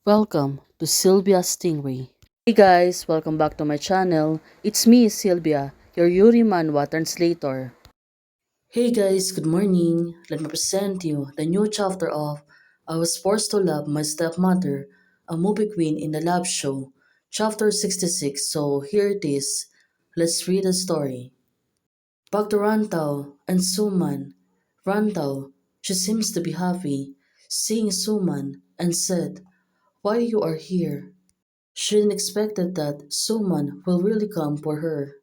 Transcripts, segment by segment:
Welcome to Sylvia Stingray. Hey guys, welcome back to my channel. It's me, Sylvia, your Yuri Manhwa translator. Hey guys, good morning. Let me present you the new chapter of I Was Forced to Love My Stepmother, a movie queen in the love show, chapter 66. So here it is. Let's read the story. Back to Rantau and Suman. Rantau, she seems to be happy, seeing Suman, and said, "Why you are here?" She didn't expect that someone will really come for her.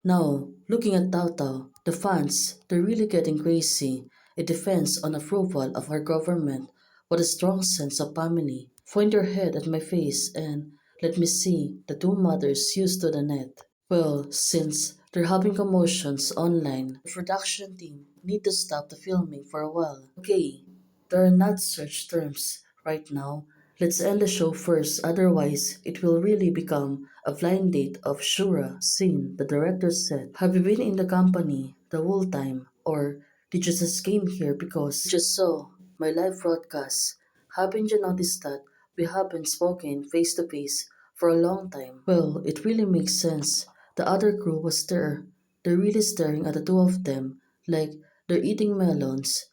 Now, looking at Tao Tao, the fans, they're really getting crazy. It depends on approval of our government. What a strong sense of family. Point your head at my face and let me see the two mothers used to the net. Well, since they're having commotions online, the production team need to stop the filming for a while. Okay, there are not search terms right now. Let's end the show first, otherwise it will really become a blind date of Shura scene, the director said. Have you been in the company the whole time? Or did you just came here because you just saw my live broadcast? Haven't you noticed that we haven't spoken face to face for a long time? Well, it really makes sense. The other crew was there. They're really staring at the two of them like they're eating melons.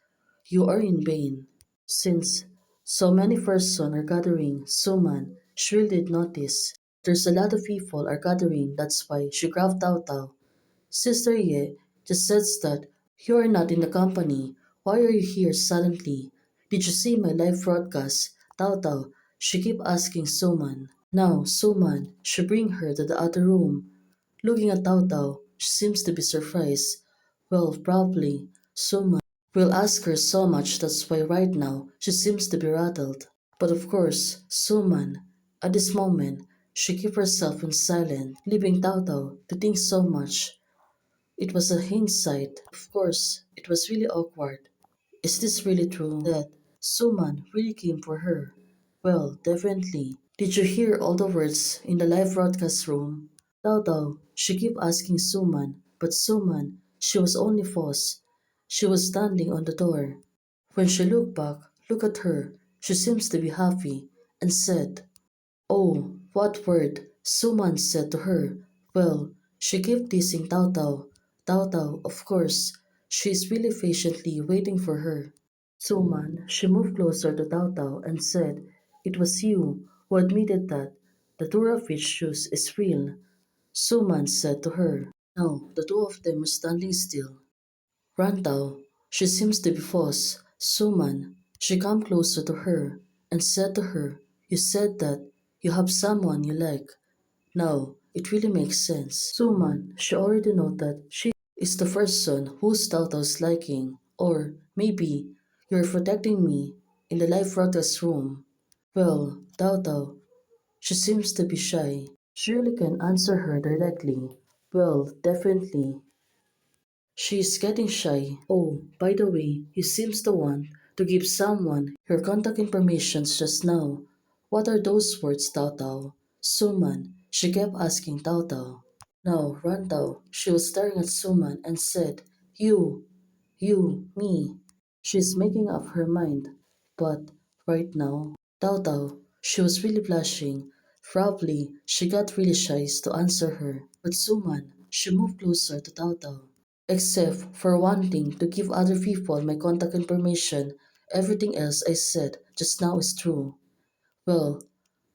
You are in vain. Since so many persons are gathering, Suman, she really did notice. There's a lot of people are gathering, that's why she grabbed Tao Tao. Sister Ye just says that you are not in the company. Why are you here suddenly? Did you see my live broadcast? Tao Tao, she keep asking Suman. Now, Suman, she bring her to the other room. Looking at Tao Tao, she seems to be surprised. Well, probably, Suman will ask her so much that's why right now she seems to be rattled. But of course, Suman, at this moment, she kept herself in silent, leaving Tao Tao to think so much. It was a hindsight. Of course, it was really awkward. Is this really true that Suman really came for her? Well, definitely. Did you hear all the words in the live broadcast room? Tao Tao, she kept asking Suman, but Suman, she was only false. She was standing on the door. When she looked back, look at her. She seems to be happy, and said, "Oh, what word?" Suman said to her. Well, she kept teasing Tao Tao. Tao Tao, of course, she is really patiently waiting for her. Suman, she moved closer to Tao Tao and said, "It was you who admitted that the Tura fish shoes is real." Suman said to her. Now, the two of them were standing still. Rantau, she seems to be false. Suman, she came closer to her and said to her, "You said that you have someone you like. Now, it really makes sense." Suman, she already know that she is the person who's Tao's liking. Or maybe you're protecting me in the life broadcast room. Well, Tao, she seems to be shy. She really can answer her directly. Well, definitely. She is getting shy. Oh, by the way, you seems to want to give someone your contact information just now. What are those words, Tao Tao? Suman, she kept asking Tao Tao. Now, Rantau, she was staring at Suman and said, me. She's making up her mind. But right now, Tao Tao, she was really blushing. Probably she got really shy to answer her. But Suman, she moved closer to Tao Tao. Except for wanting to give other people my contact information, everything else I said just now is true. Well,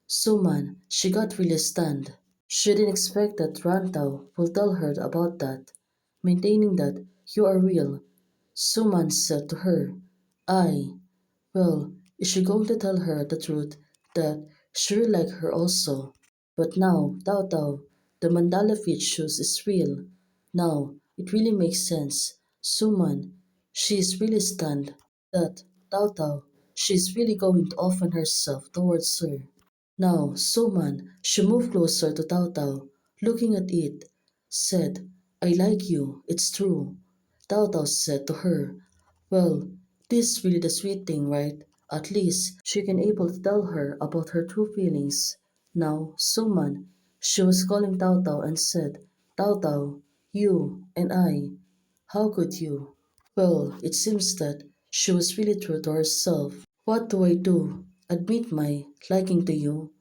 Suman, she got really stunned. She didn't expect that Rantau will tell her about that. Maintaining that you are real, Suman said to her. I, well, is she going to tell her the truth that she really like her also? But now, Tao Tao, the mandala fit shoes is real. Now, it really makes sense. Suman, she is really stunned that Tao Tao, she is really going to open herself towards her. Now, Suman, she moved closer to Tao Tao, looking at it, said, "I like you, it's true." Tao Tao said to her, "Well, this is really the sweet thing, right? At least she can able to tell her about her true feelings." Now, Suman, she was calling Tao Tao and said, "Tao Tao, you and I, how could you?" Well, it seems that she was really true to herself. What do I do? admit my liking to you.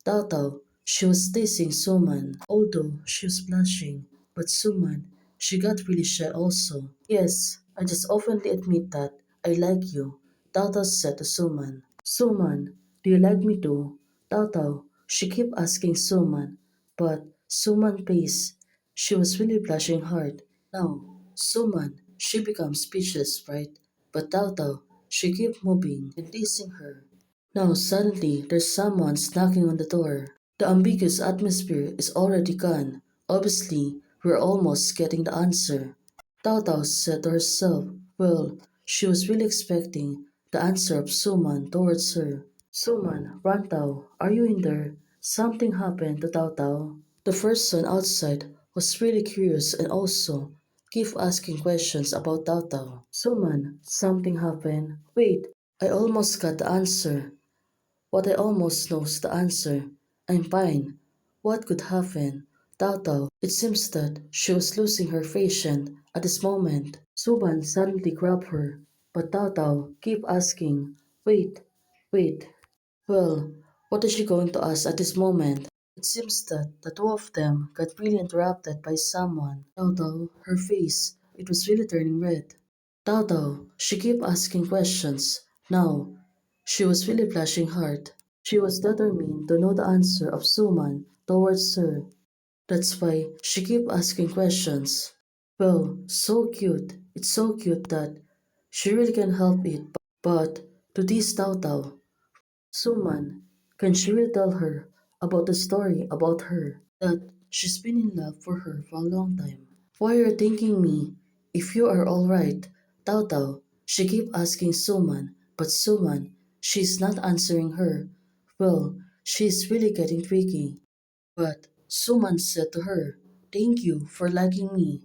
Tao Tao, she was teasing Suman, although she was blushing. But Suman, she got really shy also. Yes, I just openly admit that I like you, Tao Tao said to Suman. Suman, do you like me too? Tao Tao, she kept asking Suman, but Suman face, she was really blushing hard. Now, Suman, she becomes speechless, right? But Tao Tao, she kept moving and teasing her. Now suddenly there's someone knocking on the door. The ambiguous atmosphere is already gone. Obviously, we're almost getting the answer. Tao Tao said to herself, well, she was really expecting the answer of Suman towards her. Suman, Rantao, are you in there? Something happened to Tao Tao. The person outside was really curious and also keep asking questions about Tao Tao. Suman, something happened. Wait, I almost got the answer. What I almost knows the answer. I'm fine. What could happen? Tao Tao, it seems that she was losing her patience at this moment. Suban suddenly grabbed her, but Tao Tao keep asking, wait, wait. Well, what is she going to ask at this moment? It seems that the two of them got really interrupted by someone. Tao Tao, her face, it was really turning red. Tao Tao, she kept asking questions. Now, she was really blushing hard. She was determined to know the answer of Suman towards her. That's why she kept asking questions. Well, so cute. It's so cute that she really can't help it. But to this Tao Tao, Suman, can she really tell her about the story about her that she's been in love for her for a long time? Why are you thinking me? If you are alright, Tao Tao, she keep asking Suman, but Suman, she's not answering her. Well, she's really getting tricky. But Suman said to her, thank you for liking me.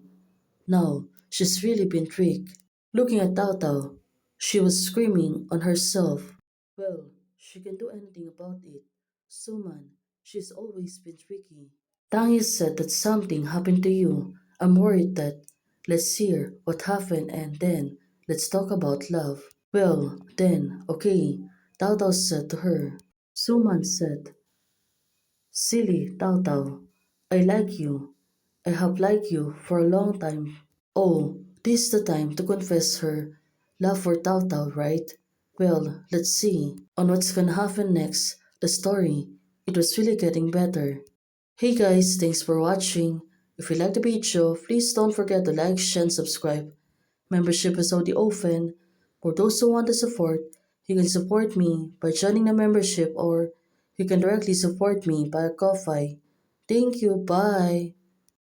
Now, she's really been tricked. Looking at Tao Tao, she was screaming on herself. Well, she can do anything about it. Suman, she's always been tricky. Tangi said that something happened to you. I'm worried that let's hear what happened and then let's talk about love. Well, then, okay, Tao Tao said to her. Suman said, silly Tao Tao, I like you. I have liked you for a long time. Oh, this is the time to confess her love for Tao Tao, right? Well, let's see on what's gonna happen next. The story, it was really getting better. Hey guys, thanks for watching. If you like the video, please don't forget to like, share, and subscribe. Membership is already open. For those who want to support, you can support me by joining the membership or you can directly support me by Ko-Fi. Thank you, bye.